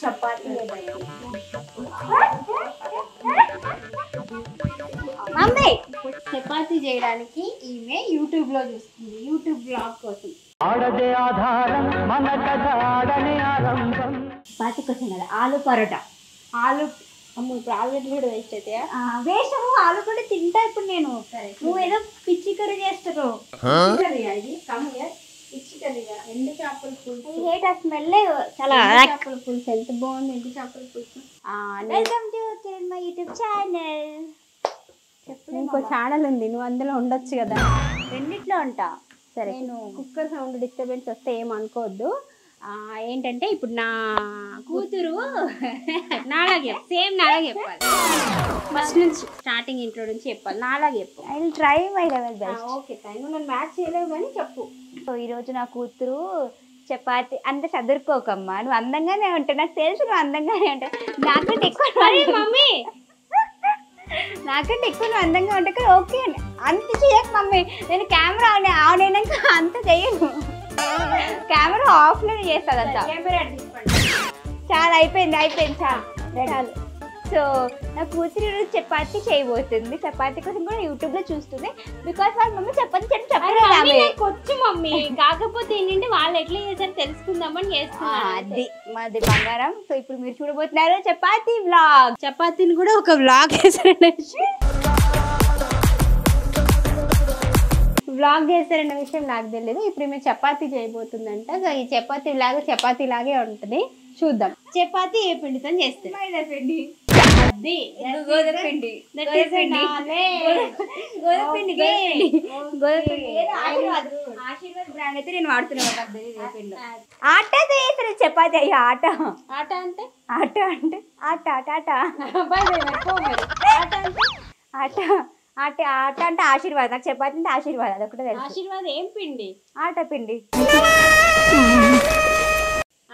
Chapati mummy chapati చేయడానికి ఈమె YouTube లో చూస్తుంది, యూట్యూబ్ బ్లాగ్ కోసం. చపాతీ కోసం కదా, ఆలు పరోటా. ఆలు అమ్మ ఇప్పుడు ఆలుగడ్డ కూడా వేస్ట్ అవుతాయా? వేసాము, ఆలు కూడా తింటా ఇప్పుడు నేను. నువ్వు ఏదో పిచ్చి కర్రీ చేస్తావు. పిచ్చి కర్రీగా ఎండు చేపల పులుసు. హేట్ ఆ స్మెల్ చాలా. చేపల పులుసు ఎంత బాగుంది, ఎండు చేపల పులుసు. Welcome to my YouTube channel. ఇంకో ఛానల్ ఉంది, నువ్వు అందులో ఉండొచ్చు కదా. రెండిట్లో ఉంటా. సరే, నేను కుక్కర్ సౌండ్ డిస్టర్బెన్స్ వస్తే ఏమనుకోవద్దు. ఏంటంటే ఇప్పుడు నా కూతురు నాలాగే సేమ్ నాలాగే చెప్పాలి. ఫస్ట్ నుంచి స్టార్టింగ్ ఇంట్లో నుంచి చెప్పాలి, నాలాగే చెప్పు. I will try my level best. Okay thank you. నన్ను మ్యాచ్ చేయలేవు కానీ చెప్పు. సో ఈరోజు నా కూతురు చపాతి అంత చదువుకోకమ్మా, నువ్వు అందంగానే ఉంటావు, నాకు తెలుసు నువ్వు అందంగానే ఉంటావు. నాకంటే ఎక్కువ మమ్మీ, నాకంటే ఎక్కువ నువ్వు అందంగా ఉంటావు కదా. ఓకే అంత చేయకు మమ్మీ, నేను కెమెరా ఆన్ అయినాక అంత చెయ్యను, కెమెరా ఆఫ్లో చేస్తుంది అంతా. చాలా అయిపోయింది చాలు. సో నా కూతురు చపాతీ చేయబోతుంది. చపాతీ కోసం కూడా యూట్యూబ్లో చూస్తుంది. బికాస్ వాళ్ళ మమ్మీ చపాతీ చెప్పలేదు వచ్చు మమ్మీ, కాకపోతే ఏంటంటే వాళ్ళు ఎట్లా చేశారు తెలుసుకుందామని చేస్తున్నా. అది మాది బంగారం. సో ఇప్పుడు మీరు చూడబోతున్నారు చపాతీ వ్లాగ్. చపాతీని కూడా ఒక వ్లాగ్ చేశారన్న విషయం నాకు తెలియదు. ఇప్పుడు మేము చపాతీ చేయబోతుందంట. ఈ చపాతీ లాగే ఉంటుంది, చూద్దాం. చపాతీ ఏ పిండితో చేస్తుంది? మైదా పిండి. ఆశీర్వాద్ బ్రాండ్ అయితే నేను వాడుతున్నాను. ఆటతో చేస్తారు చపాతీ. అయ్యో ఆట అంటే ఆట అంటే ఆశీర్వాదం. నాకు చపాతీ అంటే ఆశీర్వాదం, అదొకటే తెలుసు. ఆశీర్వాదం ఏం పిండి? ఆట పిండి.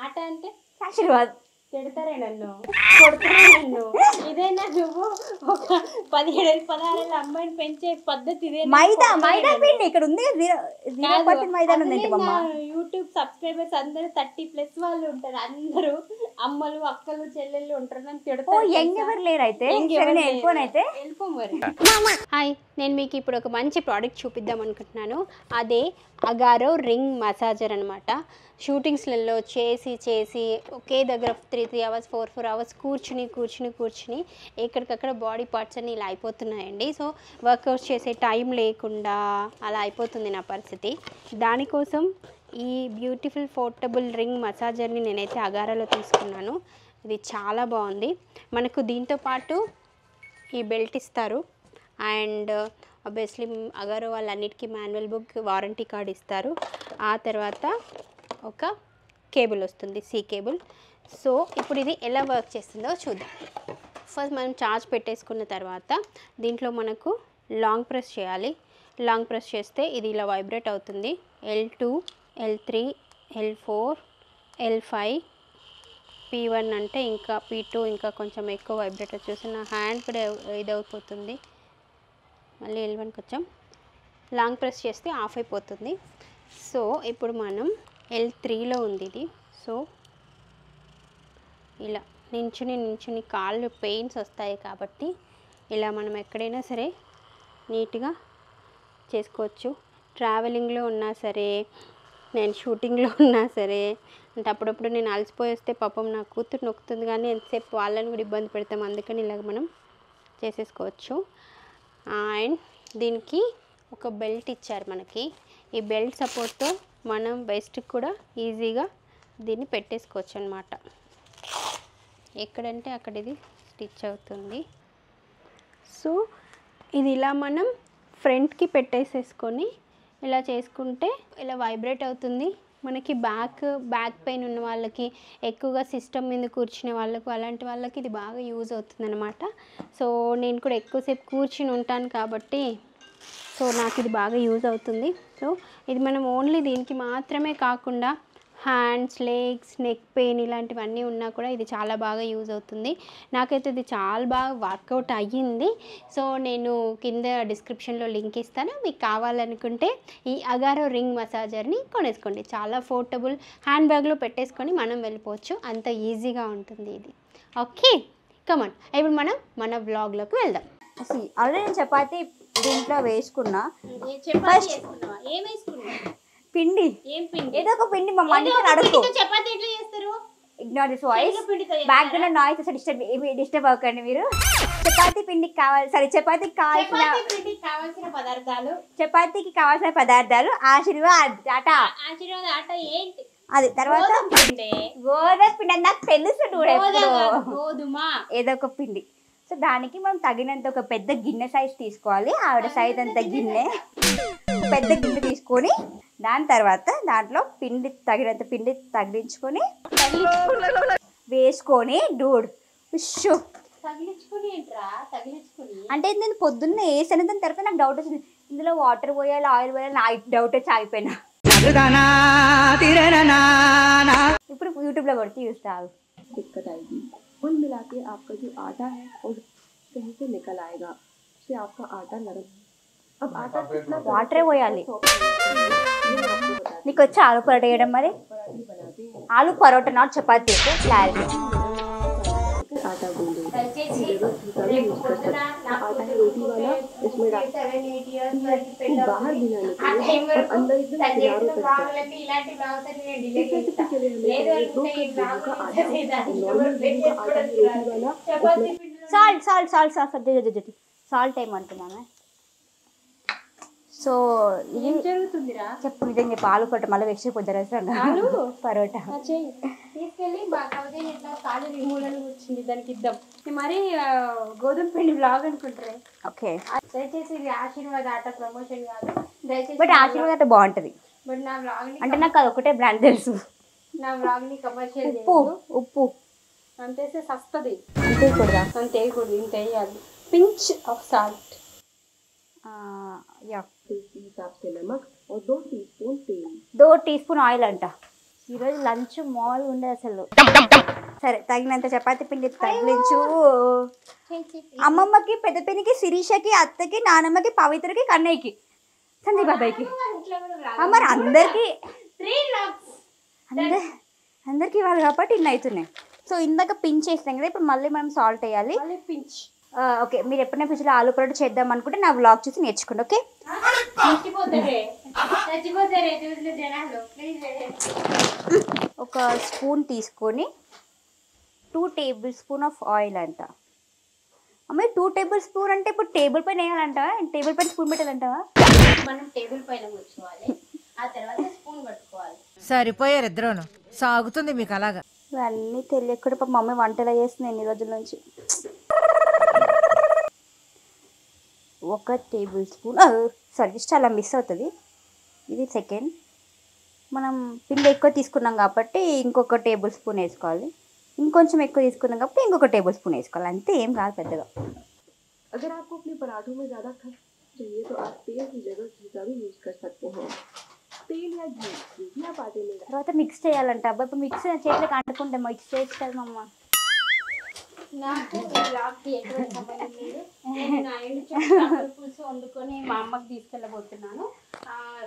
ఆట అంటే ఆశీర్వాదం. తిడతారే నన్ను, కొడతారే నన్ను. ఇదేనా నువ్వు ఒక 17-16 అమ్మాయిని పెంచే పద్ధతి? ఇదే మైదా పిండి ఇక్కడ ఉంది. యూట్యూబ్ సబ్స్క్రైబర్స్ అందరూ 30+ వాళ్ళు ఉంటారు. అందరూ అమ్మలు, అక్కలు, చెల్లెళ్ళు ఉంటారు. నన్ను తిడతారు. ఎవరు లేరు అయితే వెళ్ళిపో మరి. హాయ్, నేను మీకు ఇప్పుడు ఒక మంచి ప్రోడక్ట్ చూపిద్దాం అనుకుంటున్నాను. అదే అగారో రింగ్ మసాజర్ అనమాట. షూటింగ్స్లలో చేసి ఒకే దగ్గర 3 అవర్స్ 4 అవర్స్ కూర్చుని ఎక్కడికక్కడ బాడీ పార్ట్స్ అన్నీ ఇలా అయిపోతున్నాయండి. సో వర్కౌట్స్ చేసే టైం లేకుండా అలా అయిపోతుంది నా పరిస్థితి. దానికోసం ఈ బ్యూటిఫుల్ పోర్టబుల్ రింగ్ మసాజర్ని నేనైతే అగారాలో తీసుకున్నాను. ఇది చాలా బాగుంది. మనకు దీంతో పాటు ఈ బెల్ట్ ఇస్తారు. అండ్ ఆబ్వియస్లీ అగారో వాళ్ళన్నిటికీ మాన్యువల్ బుక్, వారంటీ కార్డ్ ఇస్తారు. ఆ తర్వాత ఒక కేబుల్ వస్తుంది, సి కేబుల్. సో ఇప్పుడు ఇది ఎలా వర్క్ చేస్తుందో చూద్దాం. ఫస్ట్ మనం ఛార్జ్ పెట్టేసుకున్న తర్వాత దీంట్లో మనకు లాంగ్ ప్రెస్ చేయాలి. లాంగ్ ప్రెస్ చేస్తే ఇది ఇలా వైబ్రేట్ అవుతుంది. L2, L3, L4, L5, P1 అంటే ఇంకా P2 ఇంకా కొంచెం ఎక్కువ వైబ్రేట్ వచ్చేసి నా హ్యాండ్ కూడా ఇదైపోతుంది. మళ్ళీ L1కి వచ్చాం. లాంగ్ ప్రెస్ చేస్తే ఆఫ్ అయిపోతుంది. సో ఇప్పుడు మనం L3లో ఉంది ఇది. సో ఇలా నించుని కాళ్ళు పెయిన్స్ వస్తాయి కాబట్టి ఇలా మనం ఎక్కడైనా సరే నీట్గా చేసుకోవచ్చు. ట్రావెలింగ్లో ఉన్నా సరే, నేను షూటింగ్లో ఉన్నా సరే, అంటే అప్పుడప్పుడు నేను అలసిపోయి వస్తే పాపం నా కూతురు నొక్కుతుంది కానీ ఎంతసేపు వాళ్ళని కూడా ఇబ్బంది పెడతాం. అందుకని ఇలాగ మనం చేసేసుకోవచ్చు. అండ్ దీనికి ఒక బెల్ట్ ఇచ్చారు మనకి. ఈ బెల్ట్ సపోర్ట్తో మనం వెస్ట్కి కూడా ఈజీగా దీన్ని పెట్టేసుకోవచ్చు అన్నమాట. ఎక్కడంటే అక్కడ ఇది స్టిచ్ అవుతుంది. సో ఇది ఇలా మనం ఫ్రంట్కి పెట్టేసేసుకొని ఇలా చేసుకుంటే ఇలా వైబ్రేట్ అవుతుంది. మనకి బ్యాక్ పెయిన్ ఉన్న వాళ్ళకి, ఎక్కువగా సిస్టమ్ మీద కూర్చునే వాళ్ళకు, అలాంటి వాళ్ళకి ఇది బాగా యూజ్ అవుతుంది అనమాట. సో నేను కూడా ఎక్కువసేపు కూర్చుని ఉంటాను కాబట్టి సో నాకు ఇది బాగా యూజ్ అవుతుంది. సో ఇది మనం ఓన్లీ దీనికి మాత్రమే కాకుండా హ్యాండ్స్, లెగ్స్, నెక్ పెయిన్ ఇలాంటివన్నీ ఉన్నా కూడా ఇది చాలా బాగా యూజ్ అవుతుంది. నాకైతే ఇది చాలా బాగా వర్కౌట్ అయ్యింది. సో నేను కింద డిస్క్రిప్షన్లో లింక్ ఇస్తాను. మీకు కావాలనుకుంటే ఈ అగారో రింగ్ మసాజర్ని కొనేసుకోండి. చాలా పోర్టబుల్, హ్యాండ్ బ్యాగ్లో పెట్టేసుకొని మనం వెళ్ళిపోవచ్చు. అంత ఈజీగా ఉంటుంది ఇది. ఓకే కమాన్, ఇప్పుడు మనం మన వ్లాగ్లోకి వెళ్దాం. ఆల్రెడీ నేను చపాతీ దీంట్లో వేసుకున్నా. పిండి ఏదో ఒక పిండి మా మమ్మీకి అడుగు. Ignore this voice, back ground noise disturb అవ్వకండి మీరు. చపాతీ పిండికి కావాలి, సరే చపాతీకి కావాల్సిన పదార్థాలు ఆశీర్వాద్ ఆట ఏంటి అది. తర్వాత గోధుమ పిండి నాకు తెలుసు, ఏదో ఒక పిండి. సో దానికి మనం తగినంత ఒక పెద్ద గిన్నె సైజ్ తీసుకోవాలి. ఆవిడ సైజ్ అంత గిన్నె, పెద్ద గిన్నె తీసుకొని దాని తర్వాత దాంట్లో పిండి తగినంత పిండి తగిలించుకొని వేసుకొని డూడ్ అంటే నేను పొద్దున్నే వేసాను. దాని తర్వాత నాకు డౌట్ వచ్చింది, ఇందులో వాటర్ పోయాలి, ఆయిల్ పోయాలి, నా డౌట్ వచ్చి ఆగిపోయినా. ఇప్పుడు యూట్యూబ్ లో కొడితే చూస్తావు. कुल मिला के आपका जो आटा है और कहीं से निकल आएगा, उससे आपका आटा नरम। अब आटा कितना वाटर పోయాలి. నీకు వచ్చి ఆలు పరోటా వేయడం? మరి ఆలు పరోటా నాట్ చపాతీ. క్లారిటీ. आटा गूंदे यूज कर सकते। आटा है रोटी वाला, इसमें बाहर भी ना निकले और अंदर एकदम किनारों तक salt salt salt salt salt ఏమంటున్నాను. సో ఇది జరుగుతుందిరా, చెప్పు నిజంగా చెప్పు. ఆలు పరోటా మళ్ళీ వేస్ట్ అయిపోద్ది. పరోటా తీసుకెళ్ళి కాలు రిమూవల్ వచ్చింది, దానికి ఇద్దాం. మరి గోధుమ పిండి బ్లాగ్ అనుకుంటారే. ఓకే, దయచేసి ఇది ఆశీర్వాద్ ఆట ప్రమోషన్ కాదు దయచేసి. బట్ ఆశీర్వాద్ ఆట బాగుంటుంది. బట్ నా బ్లాగ్ అంటే నాకు అది ఒకటే బ్రాండ్ తెలుసు. నా బ్లాగ్ ని కమర్షియల్ ఉప్పు అంతేస్తే సస్తది. అంతే వేయకూడదు, ఇంత వేయాలి. Pinch of salt, two teaspoon oil అంట. ఈరోజు లంచ్ మామూలుగా ఉండదు అసలు. సరే తగినంత చపాతీ పిండి తగిలించు. అమ్మమ్మకి, పెద్ద పిన్నికి, శిరీషకి, అత్తకి, నానమ్మకి, పవిత్రకి, కన్నయ్యకి, సందీప్ బాబాయ్కి, మరి అందరికి అందరికి ఇవ్వాలి కాబట్టి ఇన్ని అవుతున్నాయి. సో ఇందాక పించ్ వేసినాం కదా, ఇప్పుడు మళ్ళీ మనం సాల్ట్ వేయాలి. పించ్. ఓకే, మీరు ఎప్పుడైనా ఫ్యూచర్లో ఆలు పరోటా చేద్దాం అనుకుంటే నా వ్లాగ్ చూసి నేర్చుకోండి. ఓకే, ఒక స్పూన్ తీసుకొని 2 టేబుల్ స్పూన్ ఆఫ్ ఆయిల్ అంట. అమ్మాయి 2 టేబుల్ స్పూన్ అంటే ఇప్పుడు టేబుల్ పైన వేయాలంటావా? టేబుల్ పైన స్పూన్ పెట్టాలంటావా? మనం టేబుల్ పైన కూర్చోవాలి, ఆ తర్వాత స్పూన్ పట్టుకోవాలి. సరిపోయారు ఇద్దరును, సాగుతుంది మీకు అలాగా. ఇవన్నీ తెలియకుండా పాప మమ్మీ వంటలు చేస్తుంది ఎన్ని రోజుల నుంచి. 1 టేబుల్ స్పూన్, సారీ చాలా మిస్ అవుతుంది. ఇది సెకండ్. మనం పిండి ఎక్కువ తీసుకున్నాం కాబట్టి ఇంకొక టేబుల్ స్పూన్ వేసుకోవాలి. ఇంకొంచెం ఎక్కువ తీసుకున్నాం కాబట్టి ఇంకొక టేబుల్ స్పూన్ వేసుకోవాలి. అంతే, ఏం కాదు పెద్దగా. अगर आपको अपने पराठों में ज़्यादा खट्टा चाहिए तो आप तेल की जगह घी का भी यूज़ कर सकते हैं। तेल या घी जो भी आप आटे में తర్వాత మిక్స్ చేయాలంట. అబ్బాయి ఇప్పుడు మిక్స్ చేతిలోకి అంటుకుంటే మిక్స్ చేయొచ్చు కదా మమ్మ. నాకు బ్లాగ్కి ఎటువంటి సంబంధం లేదు. నేను నా ఇంటి చేపల పులుసు వండుకొని మా అమ్మకి తీసుకెళ్ళబోతున్నాను.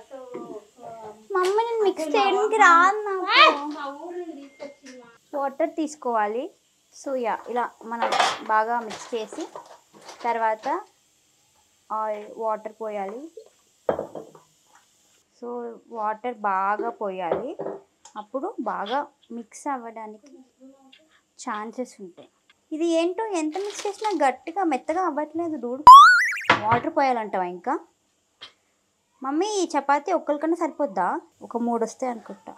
సో మమ్మీ నేను మిక్స్ చేయడానికి రాదు నాకు. మా ఊరు నుండి తీసుకొచ్చింది. వాటర్ తీసుకోవాలి. సో ఇలా మనం బాగా మిక్స్ చేసి తర్వాత వాటర్ పోయాలి. సో వాటర్ బాగా పోయాలి, అప్పుడు బాగా మిక్స్ అవ్వడానికి ఛాన్సెస్ ఉంటాయి. ఇది ఏంటో ఎంత మిక్స్ చేసినా గట్టిగా మెత్తగా అవ్వట్లేదు డూడు. వాటర్ పోయాలంటావా ఇంకా? మమ్మీ ఈ చపాతీ ఒక్కరికన్నా సరిపోద్దా? ఒక 3 వస్తాయి అనుకుంటా.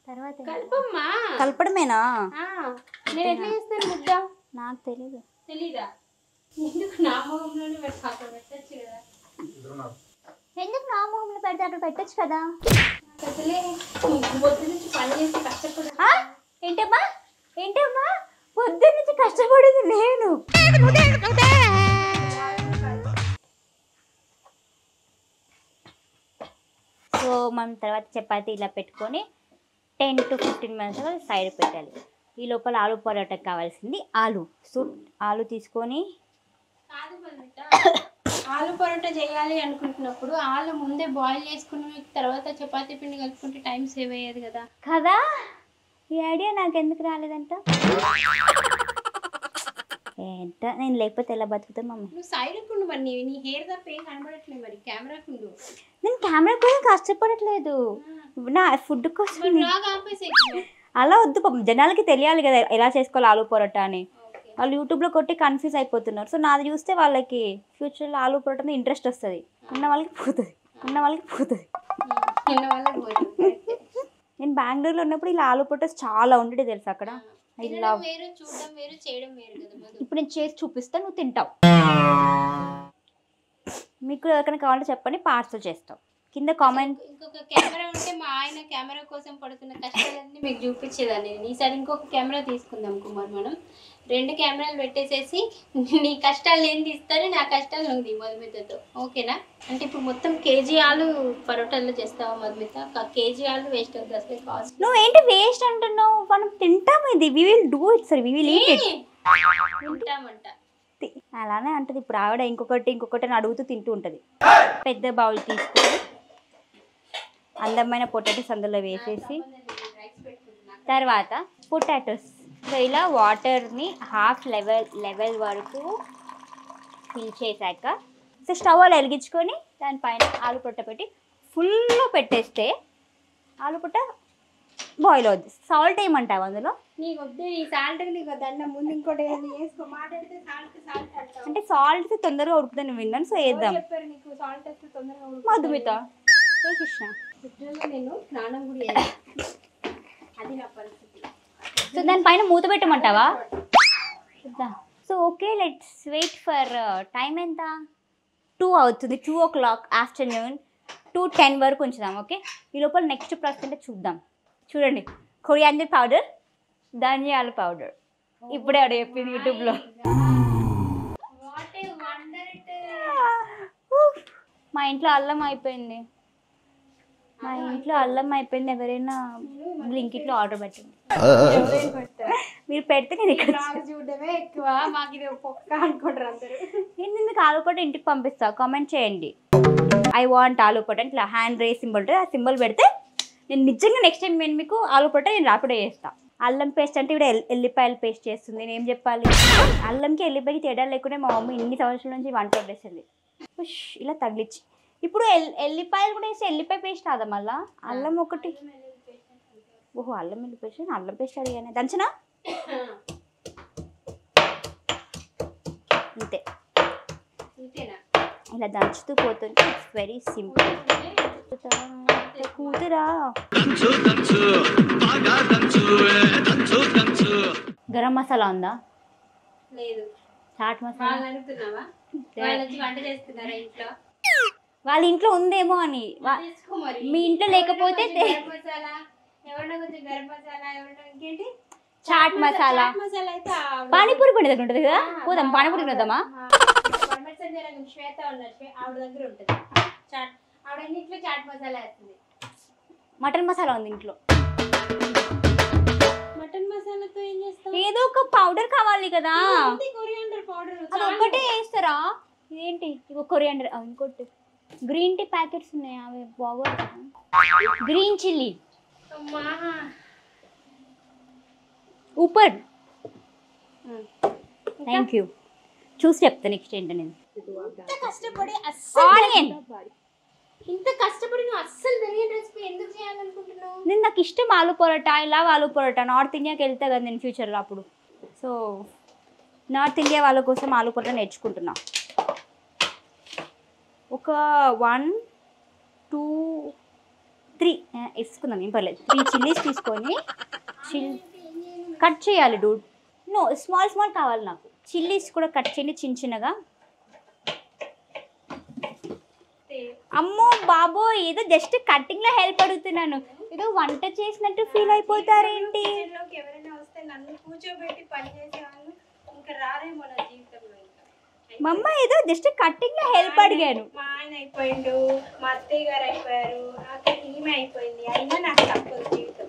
తర్వాత కలపడమేనా? నాకు తెలీదు. తెలీదా? ఎందుకు నా మొహంలోనే పెట్టచ్చు కదా. ఎందుకు నా మొహంలో పెడితే అక్కడ పెట్టచ్చు కదా. ఏంటమ్మా ఏంటమ్మా పొద్దున్న నుంచి కష్టపడింది నేను. సో మనం తర్వాత చపాతీ ఇలా పెట్టుకొని 10 to 15 minutes సైడ్ పెట్టాలి. ఈ లోపల ఆలు పరోటాకి కావాల్సింది ఆలు. సో ఆలు తీసుకొని ఆలు పరోటా చేయాలి అనుకుంటున్నప్పుడు ఆలు ముందే బాయిల్ చేసుకుని తర్వాత చపాతీ పిండి కలుపుకుంటే టైం సేవ్ అయ్యేది కదా. కదా, ఈ ఐడియా నాకు ఎందుకు రాలేదంట. ఏంట నేను లేకపోతే ఎలా బతుకుతా మమ్మీ? నువ్వు సైడ్కు ఉండు మరి, నీ హెయిర్ తప్ప ఏం కనబడట్లేదు మరి, కెమెరాకు ఉండు. నేను కెమెరా కోసం కష్టపడట్లేదు, నా ఫుడ్ కోసం. అలా వద్దు పాపం, జనాలకి తెలియాలి కదా ఎలా చేసుకోవాలి ఆలు పరోటా అని. వాళ్ళు యూట్యూబ్లో కొట్టి కన్ఫ్యూజ్ అయిపోతున్నారు. సో నాది చూస్తే వాళ్ళకి ఫ్యూచర్లో ఆలు పరోటా మీద ఇంట్రెస్ట్ వస్తుంది. ఉన్న వాళ్ళకి పోతుంది. నేను బెంగళూరులో ఉన్నప్పుడు ఇలా ఆలు పరోటాస్ చాలా ఉండేది తెలుసు అక్కడ. ఇప్పుడు నేను చేసి చూపిస్తా, నువ్వు తింటావు. మీకు ఎవరికైనా కావాలంటే చెప్పండి, పార్సల్ చేస్తాం. కింద కామెంట్. ఇంకొక కెమెరా ఉంటే మా ఆయన కెమెరా కోసం పడుతున్న కష్టాలన్నీ మీకు చూపించేదాన్ని. ఈసారి ఇంకొక కెమెరా తీసుకుందాం కుమార్, మనం 2 కెమెరాలు పెట్టేసేసి నీ కష్టాలు నేను తీస్తాను, నా కష్టాలు నువ్వు మధుమితతో, ఓకేనా? అంటే ఇప్పుడు మొత్తం కేజీ ఆలు పరోటాల్లో చేస్తావా మధుమిత? కేజీ ఆలు వేస్ట్ అవుతుంది అసలు కాస్ట్. నువ్వు ఏంటి వేస్ట్ అంటున్నావు? మనం తింటాం, ఇది we will do it sir, we will eat it. తింటామంట అలానే అంటది. ఇప్పుడు ఆవిడ ఇంకొకటి అని అడుగుతూ తింటూ ఉంటుంది. పెద్ద బౌల్ తీసుకొని అందమైన పొటాటోస్ అందులో వేసేసి తర్వాత పొటాటోస్ సో ఇలా వాటర్ని హాఫ్ లెవెల్ వరకు ఫిల్ చేశాక సో స్టవ్ అలా వెలిగించుకొని దానిపైన ఆలు పొట్ట పెట్టి ఫుల్లో పెట్టేస్తే ఆలు పొట్ట బాయిల్ అవుద్ది. సాల్ట్ ఏమంటావు అందులో? నీకు వద్దే, నీ సాల్ట్ నీకు వద్దండి, ముందు ఇంకోటి వేసుకో. మాట్లాడితే సాల్ట్ అంటావు. అంటే సాల్ట్ తొందరగా ఉడుకుతుందని విన్నాను, సో వేద్దాం. చెప్పారు నీకు సాల్ట్ వేస్తే తొందరగా మధుమిత కృష్ణ నేను స్నానం కూడా అది నా పరిస్థితి. సో దానిపైన మూత పెట్టమంటావా? So okay, let's wait for time. ఎంత 2 అవుతుంది, 2 o'clock ఆఫ్టర్నూన్. 2:10 వరకు ఉంచుదాం. ఓకే, ఈ లోపల నెక్స్ట్ ప్రాసెస్ అంటే చూద్దాం. చూడండి, కొరియాండర్ పౌడర్, ధనియాల పౌడర్. ఇప్పుడే అక్కడ చెప్పింది యూట్యూబ్లో. మా ఇంట్లో అల్లం అయిపోయింది. ఎవరైనా బ్లింకిట్లో ఆర్డర్ పెట్టండి. మీరు పెడితే నేను ఇక్కడ చూడడమే ఎక్కువ, మాకు ఇది పొక్క అనుకుంటారు అందరూ. నేను మీకు ఆలు పొట్ట ఇంటికి పంపిస్తా, కామెంట్ చేయండి. ఐ వాంట్ ఆలు పొట్ట ఇట్లా హ్యాండ్ రేస్ సింబల్ ఉంటుంది, ఆ సింబల్ పెడితే నేను నిజంగా నెక్స్ట్ టైం నేను మీకు ఆలు పొట్ట నేను రాపిడే చేస్తాను. అల్లం పేస్ట్ అంటే ఇక్కడ ఎల్లిపాయలు పేస్ట్ చేస్తుంది. నేను ఏం చెప్పాలి? అల్లంకి ఎల్లిపాయకి తేడా లేకుండా మా మమ్మీ ఇన్ని సంవత్సరాల నుంచి వంట వండేస్తుంది. ఇలా తగిలిచ్చి ఇప్పుడు ఎల్లిపాయలు కూడా వేసి ఎల్లిపాయ పేస్ట్ రాదా మళ్ళా? అల్లం ఒకటి. ఓహో, అల్లం వెల్లి పేస్ట్. అల్లం పేస్ట్ అడిగానే దంచనా? అంతే, ఇలా దంచుతూ పోతుంటే ఇట్స్ వెరీ సింపుల్. కూతురా గరం మసాలా ఉందా? లేదు. చాట్ మసాలా అనుకున్నావా? వంట చేస్తున్నారా ఇంట్లో? వాళ్ళ ఇంట్లో ఉందేమో అని. మీ ఇంట్లో లేకపోతే చాట్ మసాలా. పానీపూరి పండి దగ్గర ఉంటుంది కదా, పోదాం పానీపూరి తిందామా? శ్వేత ఉన్నారు, ఆవిడ దగ్గర ఉంటుంది చాట్. ఆవిడ ఇంట్లో చాట్ మసాలా వేస్తుంది. మటన్ మసాలా ఉంది ఇంట్లో. మటన్ మసాలాతో ఏం చేస్తాం? ఏదో ఒక పౌడర్ కావాలి కదా. కొరియాండర్ పౌడర్ అది ఒక్కటే వేస్తారా? ఇదేంటి? ఇగో కొరియాండర్. ఇంకోటి గ్రీన్ టీ ప్యాకెట్స్ ఉన్నాయి, అవి బాగోదు. గ్రీన్ చిల్లీ ఊపర్. Thank you. చూసి చెప్తా నెక్స్ట్ ఏంటో. నేను కష్టపడి ఆనియన్ ఇంత కష్టపడి నువ్వు అస్సలు తెలియని రెసిపీ ఎందుకు చేయాలనుకుంటున్నావు? నేను నాకు ఇష్టం ఆలు పరోటా. ఇలా ఆలు పరోటా నార్త్ ఇండియాకి వెళ్తా కదా నేను ఫ్యూచర్లో, అప్పుడు సో నార్త్ ఇండియా వాళ్ళ కోసం ఆలు పరోటా నేర్చుకుంటున్నా. ఒక 1, 2, 3 వేసుకుందాం, ఏం పర్లేదు. 3 చిల్లీస్ తీసుకొని కట్ చేయాలి డూడ్. నో, స్మాల్ కావాలి నాకు. చిల్లీస్ కూడా కట్ చేయండి చిన్నగా. అమ్మో బాబో, ఏదో జస్ట్ కటింగ్లో హెల్ప్ అడుగుతున్నాను, ఏదో వంట చేసినట్టు ఫీల్ అయిపోతారేంటి? ఎవరైనా వస్తే నన్ను కూర్చోబెట్టి పని చేసేవాళ్ళు ఇంకా రారేమో నా జీవితంలో. మా అమ్మ ఏదో జస్ట్ కట్టింగ్ లో హెల్ప్ అడిగాను. మా ఆయన అయిపోయిండు, మా అత్తయ్య గారు అయిపోయారు, ఆఖరికి ఈమె అయిపోయింది. అయినా నాకు తప్పదు జీవితం.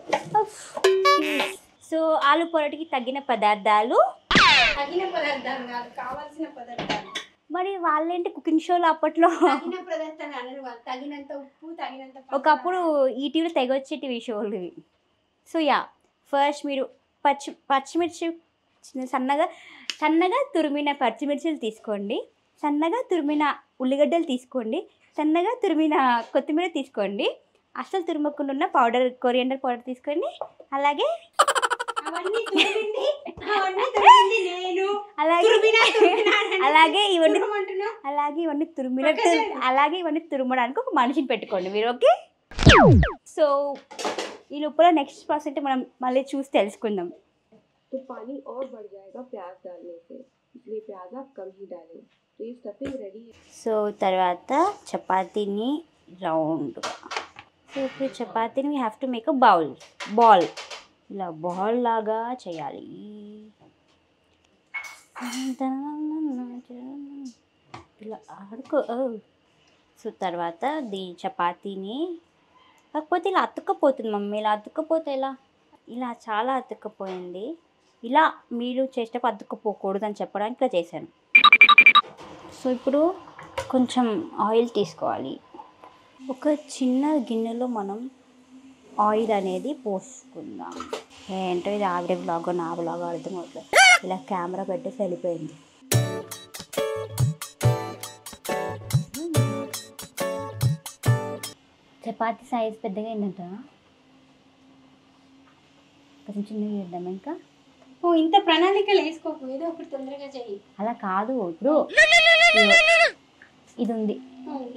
సో ఆలు పొరటికి తగిన పదార్థాలు, తగిన పదార్థాలు కాదు, కావాల్సిన పదార్థాలు. మరి వాళ్ళేంటి కుకింగ్ షోలో అప్పట్లో తగిన పదార్థాలు అనరు వాళ్ళు. తగినంత ఉప్పు, తగినంత ఒకప్పుడు ఈటీవీలో తెగొచ్చేటివి షోలు ఇవి. సో యా, ఫస్ట్ మీరు పచ్చిమిర్చి సన్నగా తురిమిన పచ్చిమిర్చిలు తీసుకోండి, సన్నగా తురిమిన ఉల్లిగడ్డలు తీసుకోండి, సన్నగా తురిమిన కొత్తిమీర తీసుకోండి, అస్సలు తురుమకుండా ఉన్న కొరియండర్ పౌడర్ తీసుకోండి. అలాగే ఇవన్నీ తురమడానికి ఒక మనిషిని పెట్టుకోండి మీరు. ఓకే, సో ఈ లోపల నెక్స్ట్ ప్రాసెస్ మనం మళ్ళీ చూసి తెలుసుకుందాం. तो पानी और बढ़ जाएगा प्याज डालने से, इसलिए प्याज आप कम ही डालें. तो ये स्टफिंग रेडी है. సో తర్వాత చపాతీని రౌండ్గా, సో ఇప్పుడు చపాతీని we have to make a ball. ఇలా బాల్ లాగా చేయాలి. ఇలా ఆడుకో. సో తర్వాత చపాతీని, కాకపోతే ఇలా అతుక్కపోతుంది మమ్మీ. ఇలా అతుక్కపోతే ఇలా చాలా అతుక్కపోయింది. ఇలా మీరు చేసేటప్పుడు అతుక్కపోకూడదు అని చెప్పడానికి ఇలా చేశాను. సో ఇప్పుడు కొంచెం ఆయిల్ తీసుకోవాలి. ఒక చిన్న గిన్నెలో మనం ఆయిల్ అనేది పోసుకుందాం. ఏంటో ఇది ఆవిడ బ్లాగో నా బ్లాగో అర్థం అవుతుంది. ఇలా కెమెరా పెట్టేసి వెళ్ళిపోయింది. చపాతీ సైజ్ పెద్దగా ఏంటంట, కొంచెం చిన్నగా చేద్దాం. ఇంకా ఇంత ప్రణాళికలు వేసుకోకు, ఏదో ఒకటి తొందరగా చెయ్యి. అలా కాదు, ఇప్పుడు ఇది ఉంది,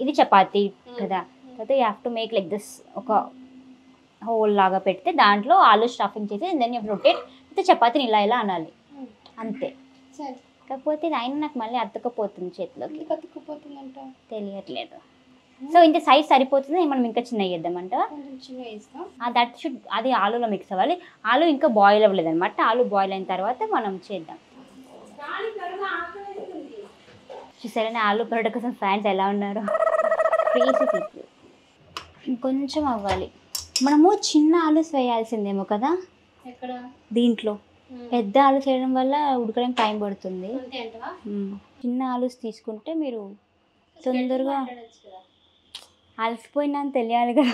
ఇది చపాతీ కదా. తర్వాత you have to make like this, ఒక హోల్ లాగా పెడితే దాంట్లో ఆలు స్టఫింగ్ చేసి దెన్ యూ రొటేట్. అయితే చపాతీని ఇలా అనాలి అంతే. సరే, కాకపోతే ఇది అయినా నాకు మళ్ళీ అతుక్కపోతుంది చేతిలోకి. అతుక్కుపోతుందంట, తెలియట్లేదు. సో ఇంత సైజ్ సరిపోతుంది, మనం ఇంకా చిన్న చేద్దామంట. కొంచెం చిన్న వేస్తాం. అది ఆలులో మిక్స్ అవ్వాలి. ఆలు ఇంకా బాయిల్ అవ్వలేదు అనమాట. ఆలు బాయిల్ అయిన తర్వాత మనం చేద్దాం. చూసారని ఆలు పరోటా కోసం ఫ్యాన్స్ ఎలా ఉన్నారు, క్రేజీ పీపుల్. ఇంకొంచెం అవ్వాలి. మనము చిన్న ఆలు వేయాల్సిందేమో కదా ఎక్కడ, దీంట్లో. పెద్ద ఆలు చేయడం వల్ల ఉడకడానికి టైం పడుతుంది. చిన్న ఆలు తీసుకుంటే మీరు తొందరగా, అలసిపోయినా అని తెలియాలి కదా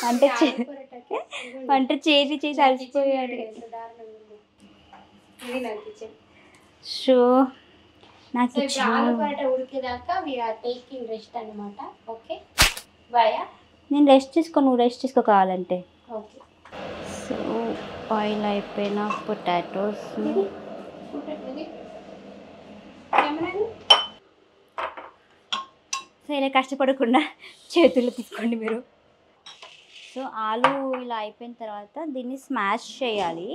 అందరు. వంట చేసి అలసిపోయాడు. సో నాకు ఉడికేదాకా టేకింగ్ రెస్ట్ అన్నమాట. Okay bye. నేను రెస్ట్ తీసుకో, నువ్వు రెస్ట్ తీసుకో కావాలంటే. ఓకే. సో ఆయిల్ అయిపోయిన పొటాటోస్ని సో ఇలా కష్టపడకుండా చేతుల్లో తీసుకోండి మీరు. సో ఆలు ఇలా అయిపోయిన తర్వాత దీన్ని స్మాష్ చేయాలి.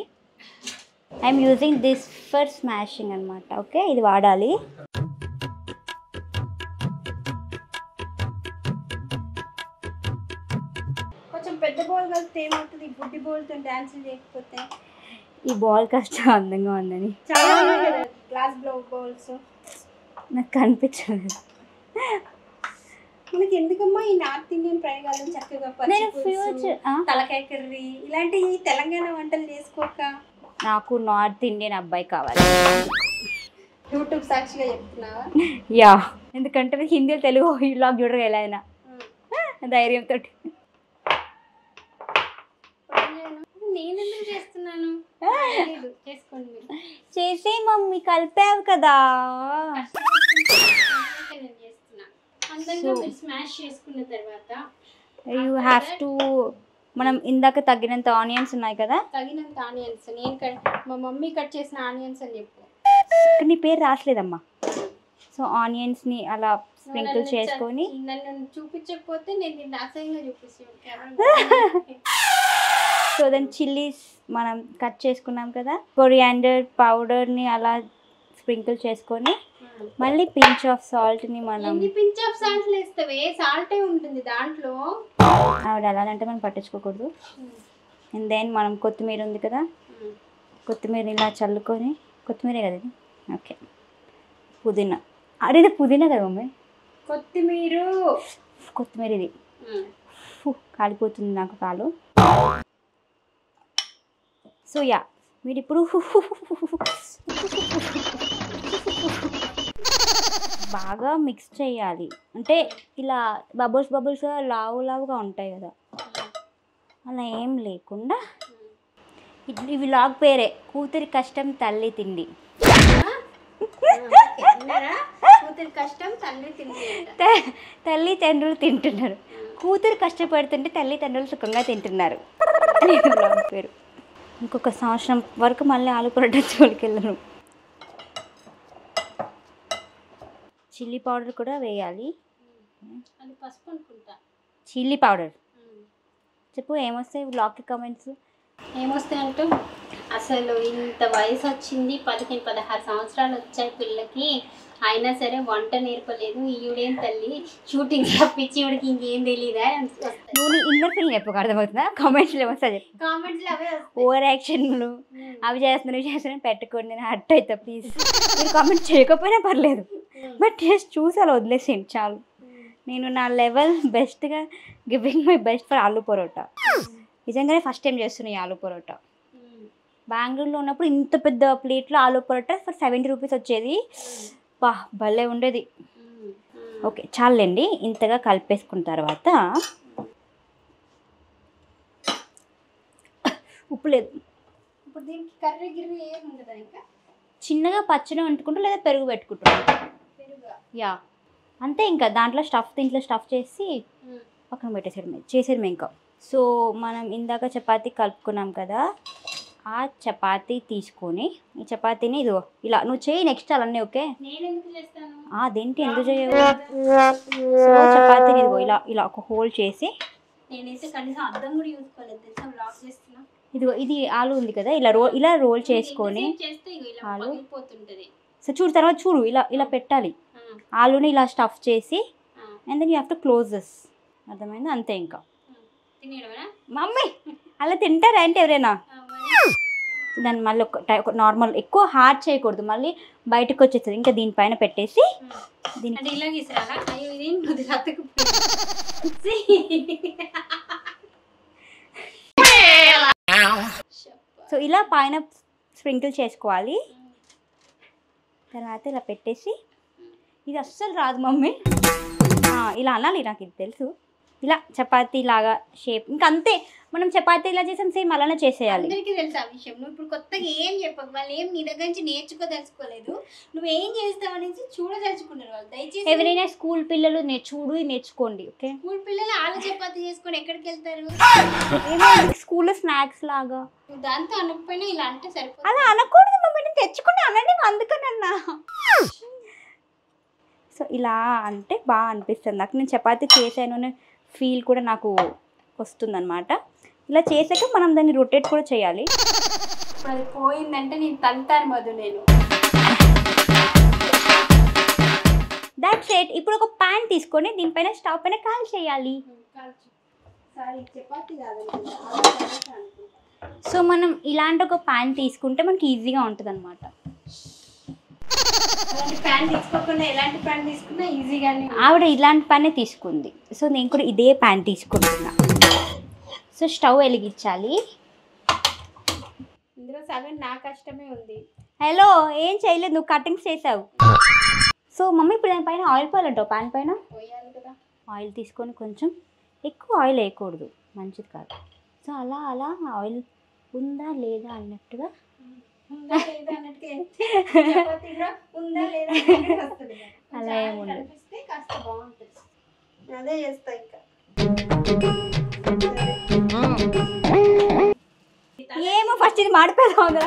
I'm using this for smashing అనమాట. ఓకే, ఇది వాడాలి. కొంచెం పెద్ద బాల్ కలిపితే ఏమవుతుంది, బుడ్డి బాల్తో డాన్స్ చేయకపోతే. ఈ బాల్ కష్టం అందంగా ఉందని చాలా గ్లాస్ బౌల్స్ నాకు కనిపించలేదు. మనకి ఎందుకమ్మా ఈ నార్త్ ఇండియన్ ప్రయోగాలు, చక్కగా తలకాయ కర్రీ ఇలాంటి తెలంగాణ వంటలు చేసుకోక. నాకు నార్త్ ఇండియన్ అబ్బాయి కావాలి. యూట్యూబ్ సాక్షిగా చెప్తున్నావా? యా, ఎందుకంటే హిందీ తెలుగు ఈ వ్లాగ్ చూడరు ఎలా అయినా ధైర్యంతో. నేను ఎందుకు చేస్తున్నాను, చేసుకోండి చేసే మమ్మీ, కలిపావు కదా. నేను చేస్తున్నా. అందంగా మీరు స్మాష్ చేసుకున్న తర్వాత యూ హ్యావ్ టు, మనం ఇందాక తగినంత ఆనియన్స్ ఉన్నాయి కదా, తగినంత ఆనియన్స్. నేను మా మమ్మీ కట్ చేసిన ఆనియన్స్ అని చెప్పు. నీ పేరు రాసలేదమ్మా. సో ఆనియన్స్ని అలా స్ప్రింకిల్ చేసుకొని, నన్ను చూపించకపోతే నేను దీన్ని అసహ్యంగా చూపిస్తాను. సో దాని చిల్లీస్ మనం కట్ చేసుకున్నాం కదా, కొరియాండర్ పౌడర్ని అలా స్ప్రింకిల్ చేసుకొని, మళ్ళీ పించ్ ఆఫ్ సాల్ట్ని మనం, పించ్ ఆఫ్ సాల్ట్ వేస్తావే, సాల్టే ఉంటుంది దాంట్లో. ఆవిడ అలానంటే మనం పట్టించుకోకూడదు. అండ్ దెన్ మనం కొత్తిమీర ఉంది కదా, కొత్తిమీర ఇలా చల్లుకొని, కొత్తిమీరే కదా ఇది. ఓకే, పుదీనా. అదే పుదీనా కదా మమ్మీ. కొత్తిమీర ఇది. కాలిపోతుంది నాకు కాలు. సో యా, మీరు ఇప్పుడు బాగా మిక్స్ చేయాలి. అంటే ఇలా బబుల్స్ లావుగా ఉంటాయి కదా, అలా ఏం లేకుండా. ఈ వ్లాగ్ పేరే కూతురి కష్టం తల్లి తిండి. తల్లి తండ్రులు తింటున్నారు, కూతురు కష్టపడుతుంటే తల్లిదండ్రులు సుఖంగా తింటున్నారు అని వ్లాగ్ పేరు. ఇంకొక సంవత్సరం వరకు మళ్ళీ ఆలు పరోటా జోలికి వెళ్ళను. చిల్లీ పౌడర్ కూడా వేయాలి. చిల్లీ పౌడర్ చెప్పు ఏమొస్తాయి వ్లాగ్కి కామెంట్స్? ఏమొస్తాయంటూ అసలు ఇంత వయసు వచ్చింది, 15-16 సంవత్సరాలు వచ్చాయి పిల్లకి, అయినా సరే వంట నేర్పలేదు. ఈవిడేం తల్లి షూటింగ్ తప్పించి ఈవిడికి ఇంకేం తెలియదా? నువ్వు ఇన్నర్ ఫీలింగ్ చెప్పకు, అర్థమవుతుందా? కామెంట్స్లో ఏమొస్తా చెప్పు. కామెంట్స్లో అవే ఓవర్ యాక్షన్లు అవి చేస్తున్నాను పెట్టుకోండి, నేను హర్ట్ అవుతా. ప్లీజ్ మీరు కామెంట్ చేయకపోయినా పర్లేదు, బట్ జస్ట్ చూసి అలా వదిలేసేయండి చాలు. నేను నా లెవెల్ బెస్ట్గా giving my best for aloo paratha. నిజంగానే ఫస్ట్ టైం చేస్తున్నాయి ఆలు పరోటా. బెంగళూరులో ఉన్నప్పుడు ఇంత పెద్ద ప్లేట్లో ఆలు పరోటా ఫర్ 70 రూపీస్ వచ్చేది. భలే ఉండేది. ఓకే చాలండి, ఇంతగా కలిపేసుకున్న తర్వాత ఉప్పు లేదు. ఇప్పుడు దీనికి కర్రీ గిర్రీ ఏమి ఉండదా? ఇంకా చిన్నగా పచ్చడి వండుకుంటూ లేదా పెరుగు పెట్టుకుంటాం. యా అంతే. ఇంకా దీంట్లో స్టఫ్ చేసి పక్కన చేసేది ఇంకా. సో మనం ఇందాక చపాతీ కలుపుకున్నాం కదా, ఆ చపాతీ తీసుకొని ఈ చపాతీని ఇదిగో ఇలా నువ్వు చేయి నెక్స్ట్ అలానే. ఓకే అదేంటి ఎందుకు చేయవు? సో చపాతీని ఇదిగో ఇలా ఒక హోల్ చేసి, నేనైతే కనీసం అర్థం కూడా యూజ్ కాలేదు తెలుసా వ్లాగ్ చేస్తున్నా. ఇదిగో ఇది ఆలు ఉంది కదా, ఇలా రోల్ చేసుకొని ఆలు. సో చూడు తర్వాత చూడు ఇలా పెట్టాలి. ఆలుని ఇలా స్టఫ్ చేసి and then you have to close this. అర్థమైంది? అంతే. ఇంకా మమ్మీ అలా తింటారా అంటే ఎవరైనా? దాన్ని మళ్ళీ ఒక నార్మల్ ఎక్కువ హార్డ్ చేయకూడదు, మళ్ళీ బయటకు వచ్చేస్తుంది. ఇంకా దీనిపైన పెట్టేసి సో ఇలా పైన స్ప్రింకిల్ చేసుకోవాలి. తర్వాత ఇలా పెట్టేసి, ఇది అస్సలు రాదు మమ్మీ, ఇలా అనాలి, నాకు ఇది తెలుసు. ఇలా చపాతీ లాగా షేప్, ఇంకా అంతే. మనం చపాతీ ఇలా చేసాం సేమ్ అలానే చేసేయాలి. అందరికీ తెలుసు ఆ విషయం. నువ్వు ఇప్పుడు కొత్తగా ఏం చెప్పకు, వాళ్ళు ఏం నీ దగ్గర నుంచి నేర్చుకోదలుచుకోలేదు, నువ్వు ఏం చేస్తావు అనేసి చూడదలుచుకున్నారు వాళ్ళు. దయచేసి ఎవరైనా స్కూల్ పిల్లలు నేర్చుకోండి. ఓకే, స్కూల్ పిల్లలు ఆలు చపాతీ చేసుకొని ఎక్కడికి వెళ్తారు? స్కూల్లో స్నాక్స్ లాగా. దాంతో అనకపోయినా ఇలా అంటే సరిపోతుంది. అలా అనకూడదు మమ్మీ, నేను తెచ్చుకుని అనండి అందుకనన్నా. సో ఇలా అంటే బాగా అనిపిస్తుంది నాకు. నేను చపాతీ చేశాను అనే ఫీల్ కూడా నాకు వస్తుందన్నమాట. ఇలా చేసాక మనం దాన్ని రొటేట్ కూడా చేయాలి. అది పోయిందంటే నేను తంతాను మధు. నేను దాట్స్ ఇట్. ఇప్పుడు ఒక ప్యాన్ తీసుకొని దీనిపైన స్టవ్ పైన కాల్ చేయాలి. సో మనం ఇలాంటి ఒక ప్యాన్ తీసుకుంటే మనకి ఈజీగా ఉంటుంది అనమాట. ప్యాన్ తీసుకోకుండా ఎలాంటి ప్యాన్ తీసుకున్నా ఈజీగానే. ఆవిడ ఇలాంటి ప్యానే తీసుకుంది, సో నేను కూడా ఇదే ప్యాన్ తీసుకుంటున్నా. సో స్టవ్ వెలిగించాలి. ఇందులో సగం నా కష్టమే ఉంది. హలో ఏం చేయలేదు, నువ్వు కటింగ్స్ చేసావు. సో మమ్మీ ఇప్పుడు దానిపైన ఆయిల్ పోయాలంటావు. ప్యాన్ పైన పోయాలి కదా. ఆయిల్ తీసుకొని, కొంచెం ఎక్కువ ఆయిల్ వేయకూడదు, మంచిది కాదు. సో అలా ఆయిల్ ఉందా లేదా అన్నట్టుగా అలా ఏముండదు. కాస్త బాగుంటుంది, అదే చేస్తా. ఇంకా ఏమో ఫస్ట్ ఇది మాడిపోయింది.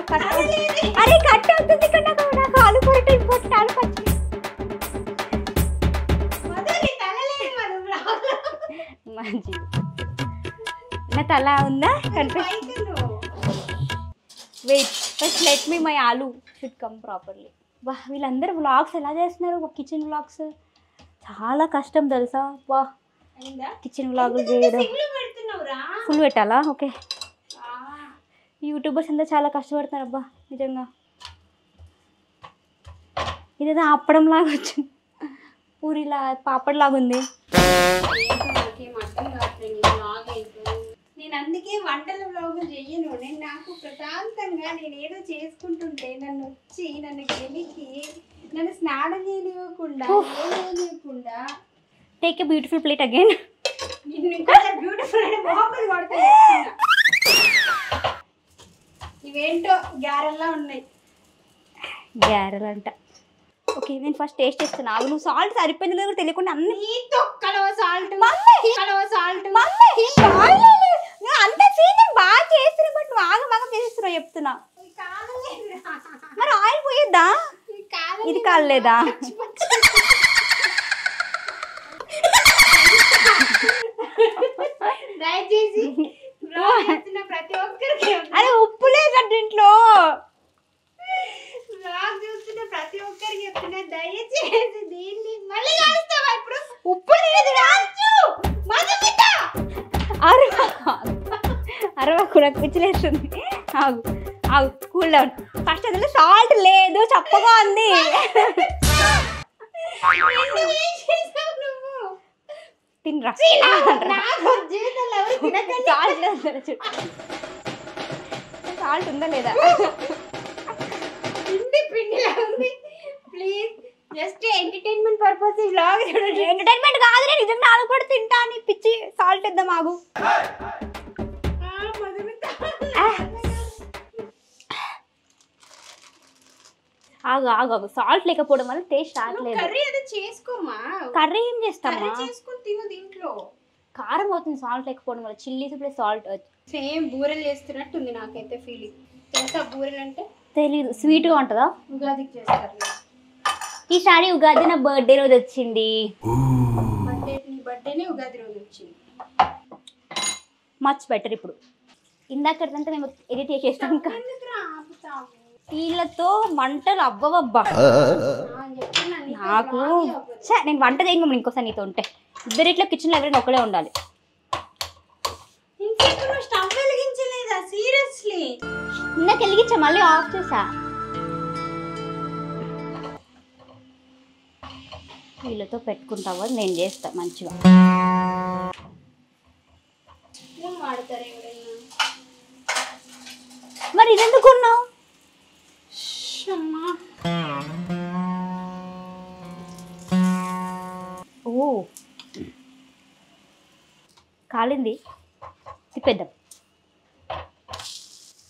అరే కట్ అవుతుంది ఇక్కడ. నాకు ఆలు పరోటా ఇంపార్టెంట్. ఆలు పచ్చడి మంచిది. నా తల ఉందా కనిపిస్తుంది? Wait first let me my aloo should come properly. వా వీళ్ళందరూ వ్లాగ్స్ ఎలా చేస్తున్నారు, కిచెన్ వ్లాగ్స్ చాలా కష్టం తెలుసా. వా కిచెన్ వ్లాగులు చేయడం. ఫుల్ పెట్టాలా? ఓకే. యూట్యూబర్స్ అంతా చాలా కష్టపడుతున్నారు అబ్బా నిజంగా. ఇదేదో అప్పడం లాగా వచ్చింది, పూరిలా పాపడ్లాగా ఉంది. నేను అందుకే వంటల వ్లాగులు చెయ్యను. నేను నాకు ప్రశాంతంగా నేను ఏదో చేసుకుంటుంటే నన్ను గెలికి నన్ను స్నానం చేయనివ్వకుండా చేయనివ్వకుండా take a beautiful plate again. Beautiful ఇవేంటో గ్యారెల్లా ఉన్నాయి. గ్యారెలు అంట. ఓకే నేను ఫస్ట్ టేస్ట్ చేస్తున్నా. నువ్వు సాల్ట్ సరిపోయింది కూడా తెలియకుండా అన్ని సాల్ట్ అంత సీజన్ బాగా చేస్తున్నా, బట్ నువ్వు బాగా చేస్తున్నావు చెప్తున్నా. మరి ఆయిల్ పోయొద్దా? ఇది కాలేదా? దయచేసి ప్రతి ఒక్కరికి అరే ఉప్పు లేదు దీంట్లో. చూస్తున్న ప్రతి ఒక్కరికి చెప్తున్నా, దయచేసి దీన్ని మళ్ళీ కలుస్తావా? ఇప్పుడు ఉప్పు లేదు అరవా కూడా పిచ్చిలేస్తుంది. ఆగు ఆగు, కూల్ డౌన్. ఫస్ట్ అందులో సాల్ట్ లేదు, చప్పగా ఉంది. తినరా సాల్ట్ ఉందా లేదా? Please just entertainment purpose vlog చూడండి. ఎంటర్టైన్మెంట్ కాదు, నేను నిజంగా ఆలు కూడా తింటా అని పిచ్చి. సాల్ట్ ఇద్దాం ఆగు. ఆగు ఆగు ఆగు, సాల్ట్ లేకపోవడం వల్ల టేస్ట్ రావట్లేదు. కర్రీ అది చేసుకోమా. కర్రీ ఏం చేస్తామా? చేసుకుని తిను. దీంట్లో కారం అవుతుంది సాల్ట్ లేకపోవడం వల్ల. Chillies plus salt. సేమ్ బూరెలు చేస్తున్నట్టు ఉంది నాకైతే ఫీలింగ్. తెలుసా బూరెలు అంటే? తెలీదు. స్వీట్గా ఉంటుందా? ఉగాదికి చేస్తారు. ఈసారి ఉగాది నా బర్త్డే రోజు వచ్చింది. నీ బర్త్డేనే ఉగాది రోజు వచ్చింది. Much better. ఇప్పుడు ఇందాకంతా మేము ఎడిట్ చేసేస్తాం. వీళ్ళతో వంటలు అవ్వవబ్బా నాకు. నేను వంట చేయను ఇంకోసారి నీతో ఉంటే. ఇద్దరిట్లో కిచెన్లో ఎవరైనా ఒకడే ఉండాలి. స్టవ్ వెలిగించలేదా? సీరియస్లీ ఇందాక వెలిగించా, మళ్ళీ ఆఫ్ చేసా. వీళ్ళతో పెట్టుకుంటావా? నేను చేస్తా మంచిగా. మరి ఇదెందుకు ఉన్నావు? ఓ కాలింది, తిప్పేద్దాం.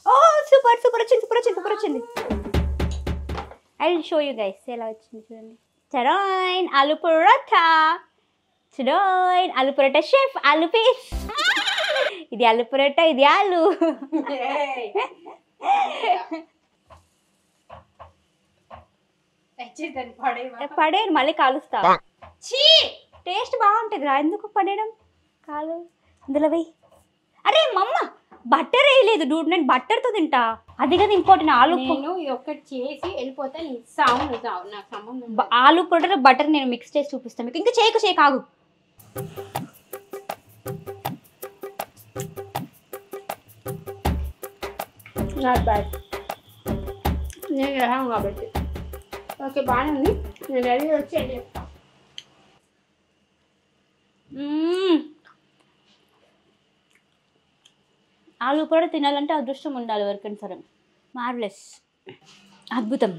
ఓ సూపర్ సూపర్ వచ్చింది, సూపర్ వచ్చింది, సూపర్ వచ్చింది. I will show you guys ఎలా వచ్చింది చూడండి. చరాయిన్ ఆలు పరోటా. చరాయిన్ ఆలు పరోటా షెఫ్. ఆలు పీస్. ఇది ఆలు పరోటా, ఇది ఆలు. పడేయను, మళ్ళీ కాలుస్తా. టేస్ట్ బాగుంటుంది రా, ఎందుకు పడేయడం? కాలు ఇందులో వెయ్యి. అరే మమ్మ బట్టర్ వేయలేదు డూడ్, నేను బట్టర్తో తింటా. అది కదా ఇంపార్టెంట్. ఆలు ఒక్కటి చేసి వెళ్ళిపోతే నాకు సంబంధం. ఆలు పొటాటో బటర్ నేను మిక్స్ చేసి చూపిస్తాను మీకు. ఇంకా చేయకు ఆగు. Not bad. నేను వెళ్ళాను కాబట్టి ఓకే బాగానే ఉంది. నేను రెడీ వచ్చి వెళ్ళి చెప్తాను. ఆలు కూడా తినాలంటే అదృష్టం ఉండాలి ఎవరికైనా సరే. మార్వెలస్, అద్భుతం.